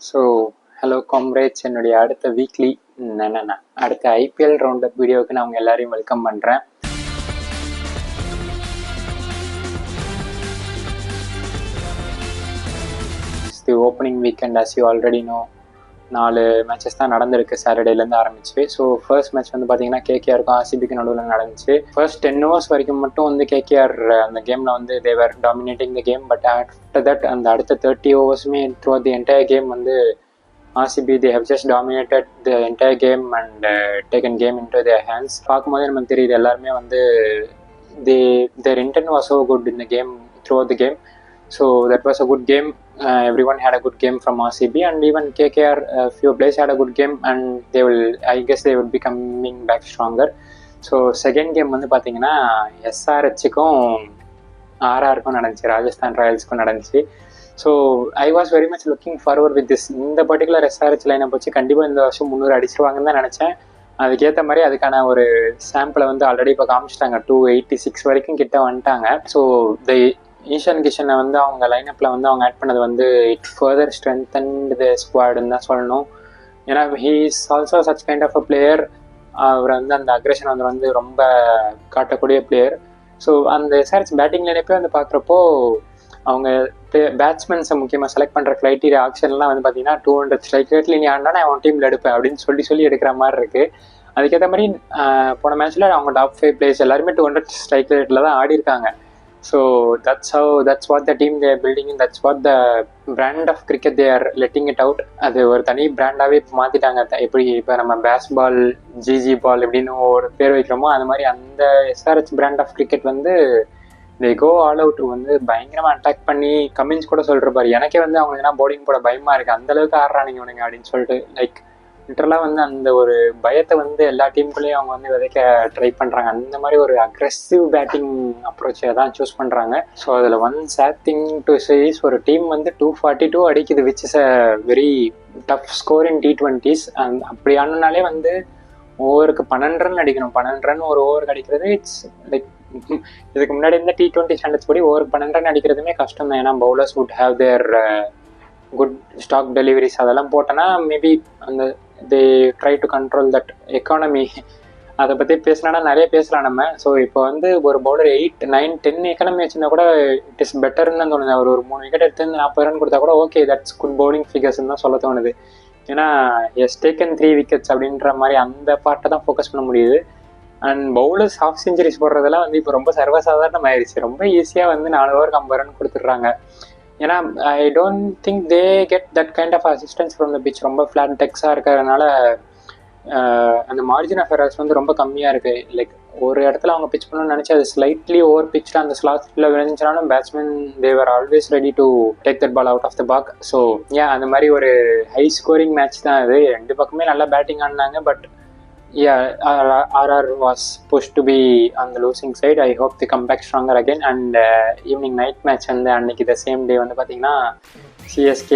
So hello comrades, என்னுடைய அடுத்த weekly அடுத்த ஐபிஎல் ரவுண்டப் வீடியோவுக்கு நான் உங்கள் எல்லாரையும் வெல்கம் பண்ணுறேன். தி opening weekend as you already know 4 matches தான் நடந்திருக்கு சாட்டர்டேலேருந்து ஆரம்பிச்சு. ஸோ ஃபர்ஸ்ட் மேட்ச் வந்து பார்த்தீங்கன்னா கேகேஆருக்கும் ஆர்சிபிக்கு நடுவில் நடந்துச்சு. ஃபர்ஸ்ட் 10 overs வரைக்கும் மட்டும் வந்து கேகேஆர் அந்த கேமில் வந்து they were dominating the game. But after that அந்த அடுத்த 30 ஓவர்ஸுமே த்ரூ தி என்டையர் கேம் வந்து RCB they have just dominated the entire game and taken game into their hands. பார்க்கும்போதே நமக்கு தெரியுது எல்லாருமே வந்து their intent was so good in the game throughout the game. So that was a good game. Everyone had a good game from RCB and even KKR few players had a good game and I guess they would be coming back stronger. So second game வந்து பார்த்தீங்கன்னா SRHக்கும் RRக்கும் நடந்துச்சு, ராஜஸ்தான் ராயல்ஸ்க்கும் நடந்துச்சு. So I was very much looking forward with this. இந்த particular SRH லைனை வச்சு கண்டிப்பாக இந்த வருஷம் 300 அடிச்சிருவாங்கன்னு தான் நினச்சேன். அதுக்கேற்ற மாதிரி அதுக்கான ஒரு சாம்பிளை வந்து ஆல்ரெடி இப்போ காமிச்சிட்டாங்க. 286 வரைக்கும் கிட்ட வந்துட்டாங்க. ஸோ ஈஷான் கிஷனை வந்து அவங்க லைனப்பில் வந்து அவங்க ஆட் பண்ணது வந்து இட் ஃபர்தர் ஸ்ட்ரென்தன்ட் த ஸ்குவாடுன்னு தான் சொல்லணும். ஏன்னா he is also such kind of a player. அவர் வந்து அந்த அக்ரெஷன் வந்து ரொம்ப காட்டக்கூடிய பிளேயர். ஸோ அந்த SRH பேட்டிங் லைனப்பே வந்து பார்க்குறப்போ அவங்க பேட்ஸ்மேன்ஸை முக்கியமாக செலக்ட் பண்ணுற க்ரைட்டீரியா ஆக்ஷன்லாம் வந்து பார்த்தீங்கன்னா 200 ஸ்ட்ரைக் ரேட்ல நீ ஆடினா நான் அவன் டீமில் எடுப்பேன் அப்படின்னு சொல்லி எடுக்கிற மாதிரி இருக்குது. அதுக்கேற்ற மாதிரி போன மேட்ச்சில் அவங்க டாப் 5 பிளேயர்ஸ் எல்லாருமே 200 ஸ்ட்ரைக் ரேட்டில் தான் ஆடி இருக்காங்க. So that's what the team they are building in, that's what the brand of cricket they are letting it out. அது ஒரு தனி பிராண்டாகவே இப்போ மாற்றிட்டாங்க. எப்படி இப்போ நம்ம பேஸ்பால் ஜிஜி பால் எப்படின்னு ஒரு பேர் வைக்கிறோமோ அது மாதிரி அந்த SRH பிராண்ட் ஆஃப் கிரிக்கெட் வந்து they go all out வந்து பயங்கரமாக அட்டாக் பண்ணி கமின்ஸ் கூட சொல்கிறப்பாரு. எனக்கே வந்து அவங்க என்ன பவுலிங் போட பயமாக இருக்குது, அந்தளவுக்கு ஆடுறானுங்க இவனுங்க அப்படின்னு சொல்லிட்டு. லைக் லிட்டரலாக வந்து அந்த ஒரு பயத்தை வந்து எல்லா டீமுக்குள்ளேயும் அவங்க வந்து விதைக்க ட்ரை பண்ணுறாங்க. அந்த மாதிரி ஒரு அக்ரெசிவ் பேட்டிங் அப்ரோச்சை தான் சூஸ் பண்ணுறாங்க. ஸோ அதில் one sad thing to chase, ஒரு டீம் வந்து 242 அடிக்குது, which is a very tough score in T20s. அப்படி ஆனாலே வந்து ஓவருக்கு 12 ரன் அடிக்கணும். 12 ரன் ஒரு ஓவருக்கு அடிக்கிறது இட்ஸ் லைக் இதுக்கு முன்னாடி இந்த T20 ஸ்டாண்டர்ட்ஸ் படி ஓவருக்கு 12 ரன் அடிக்கிறதுமே கஷ்டம் தான். ஏன்னா bowlers would have their good stock deliveries. அதெல்லாம் போட்டோன்னா மேபி அந்த they try to control that economy. அதை பற்றி பேசினா நிறைய பேசலாம் நம்ம. ஸோ இப்போ வந்து ஒரு பவுலர் 8, 9, 10 எக்கானமி வச்சுருந்தா கூட இட் இஸ் பெட்டர்னு தான் தோணுது. அவர் ஒரு 3 விக்கெட் எடுத்து 40 ரன் கொடுத்தா கூட ஓகே, தட்ஸ் குட் பவுலிங் ஃபிகர்ஸ்ன்னு தான் சொல்ல தோணுது. ஏன்னா எஸ் டேக்கன் 3 wickets அப்படின்ற மாதிரி அந்த பார்ட்டை தான் ஃபோக்கஸ் பண்ண முடியுது. அண்ட் பவுலர்ஸ் ஹாஃப் செஞ்சுரிஸ் போடுறதெல்லாம் வந்து இப்போ ரொம்ப சர்வசாதாரணம் ஆயிடுச்சு. ரொம்ப ஈஸியாக வந்து 4 ஓவருக்கு 50 ரன் கொடுத்துட்றாங்க. ஏன்னா I don't think they get that kind of assistance from the pitch. ரொம்ப ஃப்ளாட் டெக்ஸாக இருக்கிறதுனால அந்த மார்ஜின் ஆஃப் எரர்ஸ் வந்து ரொம்ப கம்மியாக இருக்குது. லைக் ஒரு இடத்துல அவங்க பிச் பண்ணணும்னு நினச்சி அது ஸ்லைட்லி ஓவர் பிச்சில் அந்த ஸ்லாட்டில் விளைஞ்சினாலும் batsman they were always ready to take that ball out of the park. So அந்த மாதிரி ஒரு ஹை ஸ்கோரிங் மேட்ச் தான் அது. 2 பக்கமே நல்லா பேட்டிங் ஆடினாங்க. But RR was pushed to be on the losing side. I hope they come back stronger again. And evening night match வந்து அன்னைக்கு the same day வந்து பார்த்தீங்கன்னா CSK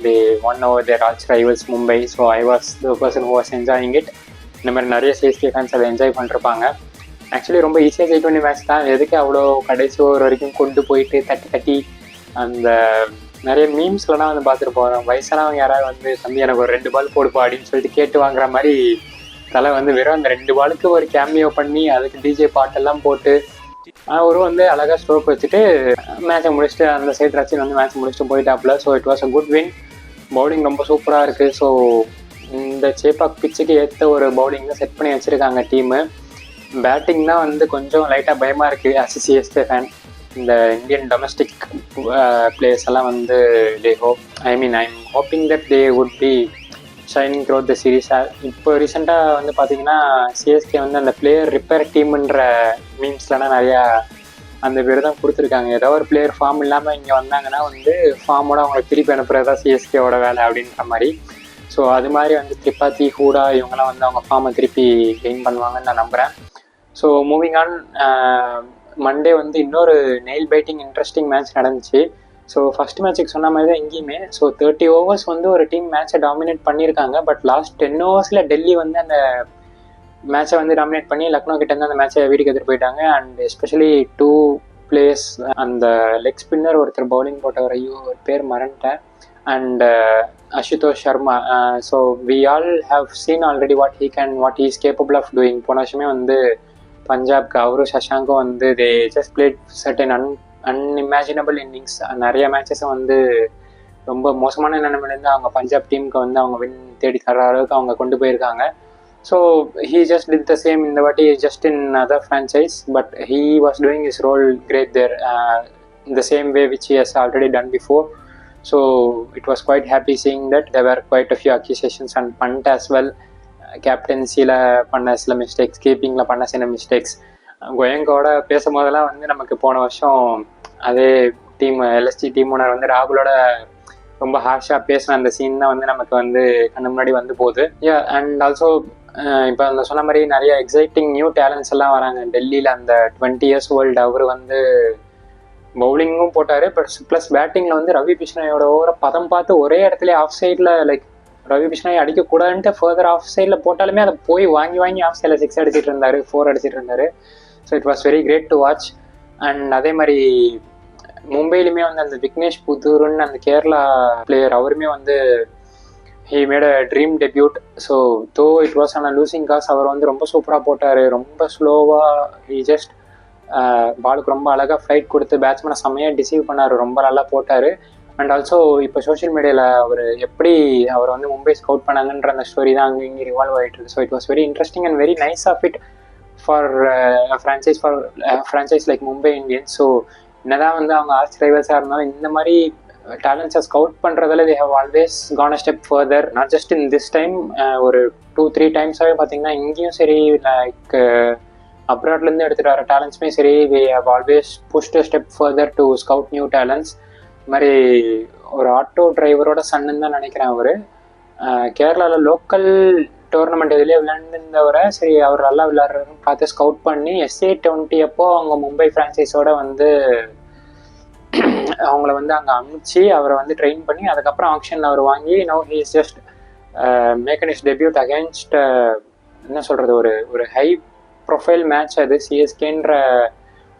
they won over their arch rivals Mumbai. So I was the person who was enjoying it. இந்த மாதிரி நிறைய CSK fans அதை enjoy பண்ணிருப்பாங்க. Actually ரொம்ப ஈஸியாக T20 மேட்ச் தான். எதுக்கு அவ்வளோ கடைசி ஓவர் வரைக்கும் கொண்டு போயிட்டு தட்டி அந்த நிறைய மீம்ஸ்லாம் வந்து பார்த்துட்டு போகிறோம். வயசானவங்க யாராவது வந்து தம்பி எனக்கு ஒரு 2 பால் போடுப்பா அப்படின்னு சொல்லிட்டு கேட்டு வாங்குற மாதிரி தலை வந்து வெறும் அந்த 2 பாலுக்கு ஒரு கேமியோ பண்ணி அதுக்கு டிஜே பாட்டெல்லாம் போட்டு அவரும் வந்து அழகாக ஸ்ட்ரோக் வச்சுட்டு மேட்சை முடிச்சுட்டு அந்த சைட் ரச்சின் வந்து மேட்ச் முடிச்சுட்டு போயிட்டாப்புல. So it was a good win. Bowling ரொம்ப சூப்பராக இருக்குது. ஸோ இந்த சேப்பாக் பிச்சுக்கு ஏற்ற ஒரு பவுலிங் தான் செட் பண்ணி வச்சுருக்காங்க டீமு. பேட்டிங் தான் வந்து கொஞ்சம் லைட்டாக பயமாக இருக்குது as a CSK ஃபேன். இந்த இந்தியன் டொமஸ்டிக் பிளேயர்ஸ் எல்லாம் வந்து I'm hoping that they would be shining throughout the series. இப்போ ரீசெண்டாக வந்து பார்த்தீங்கன்னா CSK வந்து அந்த பிளேயர் ரிப்பேர் டீம்ன்ற மீம்ஸ்லாம் நிறையா அந்த பேர் தான் கொடுத்துருக்காங்க. ஏதோ ஒரு பிளேயர் ஃபார்ம் இல்லாமல் இங்கே வந்தாங்கன்னா வந்து ஃபார்மோட அவங்களை திருப்பி அனுப்புறது தான் CSKவோட வேலை அப்படின்ற மாதிரி. ஸோ அது மாதிரி வந்து திரிபாதி ஹூடா இவங்கெல்லாம் வந்து அவங்க ஃபார்மை திருப்பி கெயின் பண்ணுவாங்கன்னு நான் நம்புகிறேன். ஸோ மூவிங் ஆன், மண்டே வந்து இன்னொரு நெயில் பைட்டிங் இன்ட்ரெஸ்டிங் மேட்ச் நடந்துச்சு. ஸோ ஃபஸ்ட் மேட்ச்சுக்கு சொன்ன மாதிரி தான் எங்கேயுமே. ஸோ 30 overs வந்து ஒரு டீம் மேட்சை டாமினேட் பண்ணியிருக்காங்க. பட் லாஸ்ட் 10 overs டெல்லி வந்து அந்த மேட்சை வந்து டாமினேட் பண்ணி லக்னோ கிட்டேருந்து அந்த மேட்சை வீட்டுக்கு எடுத்துகிட்டு போயிட்டாங்க. அண்ட் எஸ்பெஷலி 2 players, அந்த லெக் ஸ்பின்னர் ஒருத்தர் பவுலிங் போட்டவர், ஐயோ ஒரு பேர் மறந்துட்டேன், and Ashutosh Sharma. So we all have seen already what he is capable of doing. போன வருஷமே வந்து பஞ்சாப்க்கு அவரும் சஷாங்கும் வந்து they just played certain unimaginable innings. நிறைய மேட்சஸை வந்து ரொம்ப மோசமான நிலைமையிலேருந்து அவங்க பஞ்சாப் டீமுக்கு வந்து அவங்க வின் தேடி தர அளவுக்கு அவங்க கொண்டு போயிருக்காங்க. So he just did the same இந்த வாட்டி just in other franchise, but he was doing his role great there in the same way which he has already done before. So it was quite happy seeing that. There were quite a few accusations on punt as well. கேப்டன்சியில் பண்ண சில mistakes, கீப்பிங்கில் பண்ண சில mistakes. கோயங்கோட பேசும்போதெல்லாம் வந்து நமக்கு போன வருஷம் அதே டீம் எல்எஸ்டி டீம் ஓனர் வந்து ராகுலோட ரொம்ப ஹார்ஷாக பேசின அந்த சீன் தான் வந்து நமக்கு வந்து கண்ணு முன்னாடி வந்து போகுது. அண்ட் ஆல்சோ இப்போ அந்த சொன்ன மாதிரி நிறைய எக்ஸைட்டிங் நியூ டேலண்ட்ஸ் எல்லாம் வராங்க டெல்லியில். அந்த 20 years old அவர் வந்து பவுலிங்கும் போட்டார், பட் ப்ளஸ் பேட்டிங்கில் வந்து ரவி பிஷ்ணாயோட ஓவரை பதம் பார்த்து ஒரே இடத்துல ஆஃப் சைடில் லைக் ரவி பிஷ்ணாயை அடிக்கக்கூடாதுன்ட்டு ஃபர்தர் ஆஃப் சைடில் போட்டாலுமே அதை போய் வாங்கி ஆஃப் சைடில் 6 அடிச்சிட்டு இருந்தார், 4 அடிச்சிட்டு இருந்தார். So it was very great to watch. And அதே மாதிரி மும்பையிலுமே வந்து அந்த விக்னேஷ் புத்தூர்னு அந்த கேரளா பிளேயர் அவருமே வந்து he made a dream debut. So though it was on a losing cause, அவர் வந்து ரொம்ப சூப்பராக போட்டார். ரொம்ப ஸ்லோவாக he just பாலுக்கு ரொம்ப அழகாக ஃப்ளைட் கொடுத்து பேட்ஸ்மேனை செம்மையாக டிசீவ் பண்ணார், ரொம்ப நல்லா போட்டார். அண்ட் ஆல்சோ இப்போ சோஷியல் மீடியாவில் அவர் எப்படி அவர் வந்து மும்பை ஸ்கவுட் பண்ணாங்கன்ற அந்த ஸ்டோரி தான் அங்கே இங்கே ரிவால்வ் ஆகிட்டு இருக்கு. So it was very interesting and very nice of it for franchise like Mumbai Indians. So என்னதான் வந்து அவங்க ஆர்ச் ரைவல்ஸாக இருந்தாலும் இந்த மாதிரி டேலண்ட்ஸை ஸ்கவுட் பண்ணுறதுல they have always gone a step further, not just in this time. ஒரு 2-3 times-ஆகவே பார்த்தீங்கன்னா இங்கேயும் சரி லைக் அப்ராட்லேருந்து எடுத்துகிட்டு வர டேலண்ட்ஸுமே சரி they have always pushed a step further to scout new talents. இது மாதிரி ஒரு ஆட்டோ டிரைவரோட சன்னு தான் நினைக்கிறேன் அவர். கேரளாவில் லோக்கல் டோர்னமெண்ட் இதுலேயே விளையாண்டுருந்தவரை சரி அவர் நல்லா விளையாடுறதுன்னு பார்த்து ஸ்கவுட் பண்ணி SA20 அப்போ அவங்க மும்பை ஃப்ரான்ச்சைஸோட வந்து அவங்கள வந்து அங்கே அனுப்பிச்சு அவரை வந்து ட்ரெயின் பண்ணி அதுக்கப்புறம் ஆக்ஷனில் அவர் வாங்கி now he is just making his debut against என்ன சொல்கிறது ஒரு ஹை ப்ரொஃபைல் மேட்ச் அது சிஎஸ்கேன்ற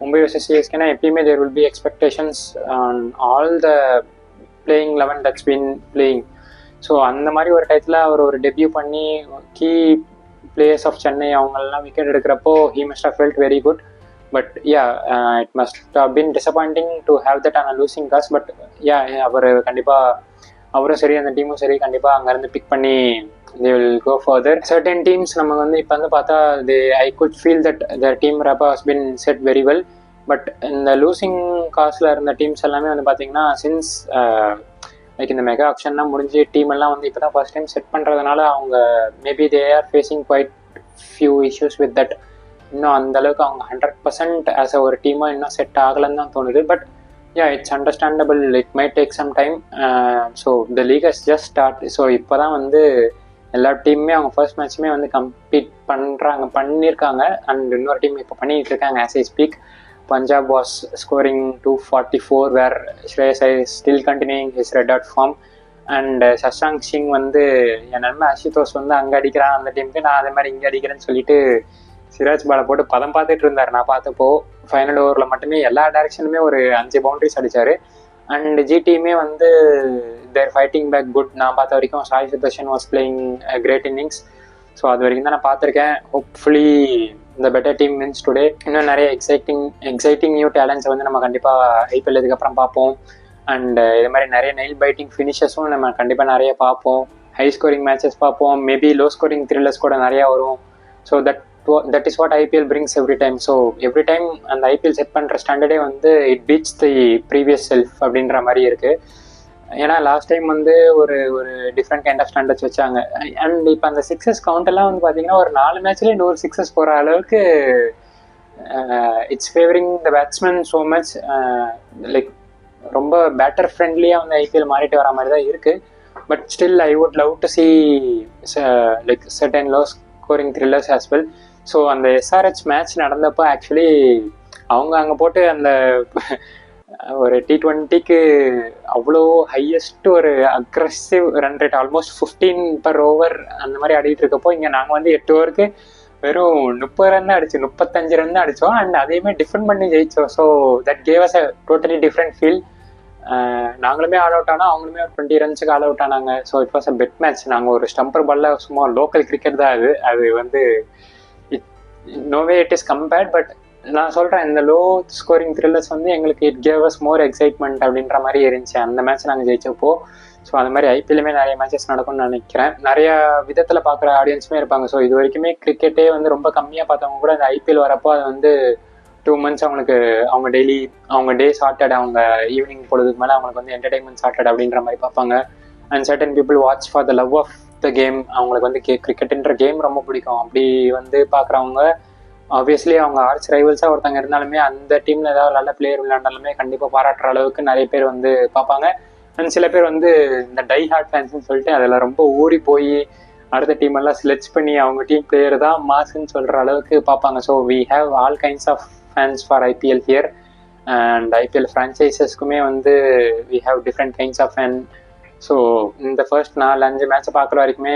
மும்பை வர்சஸ் சிஎஸ்கேனா எப்பயுமே there will be expectations on all the playing 11 that's been playing. So அந்த மாதிரி ஒரு டயத்தில் அவர் ஒரு டெபியூ பண்ணி கீ பிளேயர்ஸ் ஆஃப் சென்னை அவங்களெல்லாம் விக்கெட் எடுக்கிறப்போ he must have felt very good. But yeah, it must have been disappointing to have that on a losing cause. But yeah, அவர் கண்டிப்பாக அவரும் சரி அந்த டீமும் சரி கண்டிப்பாக அங்கேருந்து பிக் பண்ணி they will go further. Certain teams நம்ம வந்து இப்போ வந்து பார்த்தா I could feel that their team wrap has been set very well. But இந்த லூசிங் காஸில் இருந்த டீம்ஸ் எல்லாமே வந்து பார்த்தீங்கன்னா சின்ஸ் லைக் இந்த மெகா ஆக்ஷன்லாம் முடிஞ்சு டீம் எல்லாம் வந்து இப்போ தான் ஃபர்ஸ்ட் டைம் செட் பண்ணுறதுனால அவங்க maybe they are facing quite few issues with that. இன்னும் அந்தளவுக்கு அவங்க 100% ஆஸ் ஒரு டீமாக இன்னும் செட் ஆகலைன்னு தான் தோணுது. But ya it's understandable, it might take some time. So the league has just start. So இப்போ தான் வந்து எல்லா டீமுமே அவங்க ஃபர்ஸ்ட் மேட்சுமே வந்து கம்ப்ளீட் பண்ணியிருக்காங்க. அண்ட் இன்னொரு டீம் இப்போ பண்ணிகிட்டு இருக்காங்க as I speak. Punjab was scoring 244 where Shreyas Iyer still continuing his red hot form. And Shashank Singh வந்து என் நண்பன் அஷுதோஷ் வந்து அங்கே அடிக்கிறான் அந்த டீமுக்கு, நான் அதே மாதிரி இங்கே அடிக்கிறேன்னு சொல்லிட்டு சிராஜ் பாலை போட்டு பதம் பார்த்துட்டு இருந்தார். நான் பார்த்தப்போ ஃபைனல் ஓவரில் மட்டுமே எல்லா டைரக்ஷனுமே ஒரு 5 பவுண்டரிஸ் அடித்தார். அண்ட் ஜிடியுமே வந்து தேர் ஃபைட்டிங் பேக் குட். நான் பார்த்த வரைக்கும் Sai Sudharsan was playing great innings. So அது வரைக்கும் தான் நான் பார்த்துருக்கேன். ஹோப்ஃபுல்லி இந்த பெட்டர் டீம் வின்ஸ் டுடே. இன்னும் நிறைய எக்ஸைட்டிங் நியூ டேலண்ட்ஸை வந்து நம்ம கண்டிப்பாக ஐபிஎல் இதுக்கப்புறம் பார்ப்போம். அண்ட் இது மாதிரி நிறைய நெயில் பைட்டிங் ஃபினிஷஸும் நம்ம கண்டிப்பாக நிறைய பார்ப்போம். ஹை ஸ்கோரிங் மேட்சஸ் பார்ப்போம், மேபி லோ ஸ்கோரிங் த்ரில்லர்ஸ் கூட நிறையா வரும். So that is what IPL brings every time. So every time அந்த IPL செட் பண்ணுற ஸ்டாண்டர்டே வந்து it beads the previous self அப்படின்ற மாதிரி இருக்குது. ஏன்னா லாஸ்ட் டைம் வந்து ஒரு டிஃப்ரெண்ட் கைண்ட் ஆஃப் ஸ்டாண்டர்ட்ஸ் வச்சாங்க. அண்ட் இப்போ அந்த 6 கவுண்ட் எல்லாம் வந்து பார்த்தீங்கன்னா ஒரு 4 மேட்ச்லேயே 100 6 போகிற அளவுக்கு it's favouring the batsman so much. Like ரொம்ப பேட்டர் ஃப்ரெண்ட்லியாக வந்து IPL மாறிட்டு வர மாதிரி தான் இருக்குது. But still I would love to see like certain low scoring thrillers as well. So அந்த SRH மேட்ச் நடந்தப்போ ஆக்சுவலி அவங்க அங்கே போட்டு அந்த ஒரு T20க்கு அவ்வளோ ஹையஸ்ட் ஒரு aggressive run rate almost 15 per over அந்த மாதிரி ஆடிட்டு இருக்கப்போ இங்கே நாங்கள் வந்து 8 ஓவருக்கு வெறும் 30 ரன் தான் அடித்தோம், 35 ரன் தான் அடித்தோம். அண்ட் அதேமாதிரி டிஃபெண்ட் பண்ணி ஜெயித்தோம். So that gave us a totally different feel. நாங்களுமே ஆல் அவுட் ஆனால் அவங்களுமே ஒரு 20 ரன்ஸுக்கு ஆல் அவுட் ஆனாங்க. So it was a bet match. நாங்கள் ஒரு ஸ்டம்பர் பாலில் சும்மா லோக்கல் கிரிக்கெட் தான் அது வந்து நோவே இட் இஸ் கம்பேர்ட். பட் நான் சொல்கிறேன், இந்த லோ ஸ்கோரிங் த்ரில்லர்ஸ் வந்து எங்களுக்கு it gave us more excitement அப்படின்ற மாதிரி இருந்துச்சு அந்த மேட்ச் நாங்கள் ஜெயிச்சப்போ. ஸோ அந்த மாதிரி ஐபிஎல்லுமே நிறைய மேட்சஸ் நடக்கும்னு நினைக்கிறேன். நிறைய விதத்தில் பார்க்குற ஆடியன்ஸுமே இருப்பாங்க. ஸோ இது வரைக்குமே கிரிக்கெட்டே வந்து ரொம்ப கம்மியாக பார்த்தவங்க கூட அந்த ஐபிஎல் வரப்போ அது வந்து 2 months அவங்களுக்கு அவங்க டெய்லி அவங்க டே சார்ட்டட், அவங்க ஈவினிங் பொழுதுக்கு மேலே அவங்களுக்கு வந்து என்டர்டைன்மெண்ட் சார்ட்டட் அப்படின்ற மாதிரி பார்ப்பாங்க. And certain people watch for the love of the game. அவங்களுக்கு வந்து கிரிக்கெட்டுன்ற கேம் ரொம்ப பிடிக்கும். அப்படி வந்து பார்க்குறவங்க ஆப்வியஸ்லி அவங்க ஆர்ச் ரைவல்ஸாக ஒருத்தங்க இருந்தாலுமே அந்த டீமில் ஏதாவது நல்ல பிளேயர் விளையாண்டாலுமே கண்டிப்பாக பாராட்டுற அளவுக்கு நிறைய பேர் வந்து பார்ப்பாங்க. அண்ட் சில பேர் வந்து இந்த டை ஹார்ட் ஃபேன்ஸ்னு சொல்லிட்டு அதில் ரொம்ப ஊறி போய் அடுத்த டீம் எல்லாம் செலக்ட் பண்ணி அவங்க டீம் பிளேயர் தான் மாசுன்னு சொல்கிற அளவுக்கு பார்ப்பாங்க. So we have all kinds of fans for IPL here. And IPL ஃப்ரான்ச்சைசஸ்க்குமே வந்து we have different kinds of fan. So இந்த ஃபர்ஸ்ட் 4-5 மேட்சை பார்க்குற வரைக்குமே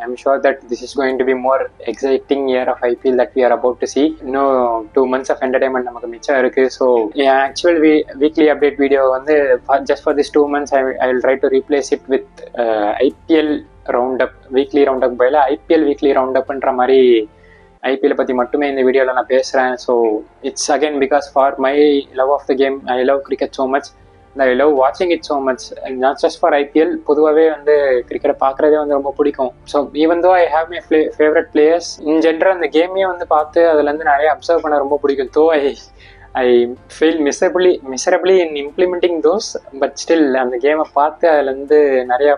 I'm sure that this is going to be more exciting year of IPL that we are about to see. இன்னும் 2 months of entertainment நமக்கு மிச்சம் இருக்குது. ஸோ என் actual weekly update video வந்து just for this 2 months I will try to replace it with IPL round up, weekly round up பைல IPL weekly round அப்ன்ற மாதிரி IPL பற்றி மட்டுமே இந்த வீடியோவில் நான் பேசுகிறேன். So it's again because for my love of the game. I love cricket so much. I love வாட்சிங் it so much. Not just for IPL, பொதுவாகவே வந்து கிரிக்கெட்டை பார்க்குறதே வந்து ரொம்ப பிடிக்கும். So even though I have my favourite players in general அந்த கேமையும் வந்து பார்த்து அதுலேருந்து நிறைய அப்சர்வ் பண்ண ரொம்ப பிடிக்கும். தோ I feel miserably in implementing those. But still அந்த கேமை பார்த்து அதுலேருந்து நிறையா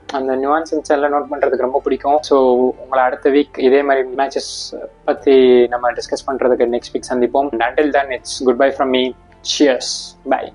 அந்த நியூவான்சன்ஸ் எல்லாம் நோட் பண்ணுறதுக்கு ரொம்ப பிடிக்கும். ஸோ உங்களை அடுத்த வீக் இதே மாதிரி மேட்சஸ் பற்றி நம்ம டிஸ்கஸ் பண்ணுறதுக்கு நெக்ஸ்ட் வீக் சந்திப்போம். Until then it's good bye from me. Cheers. By.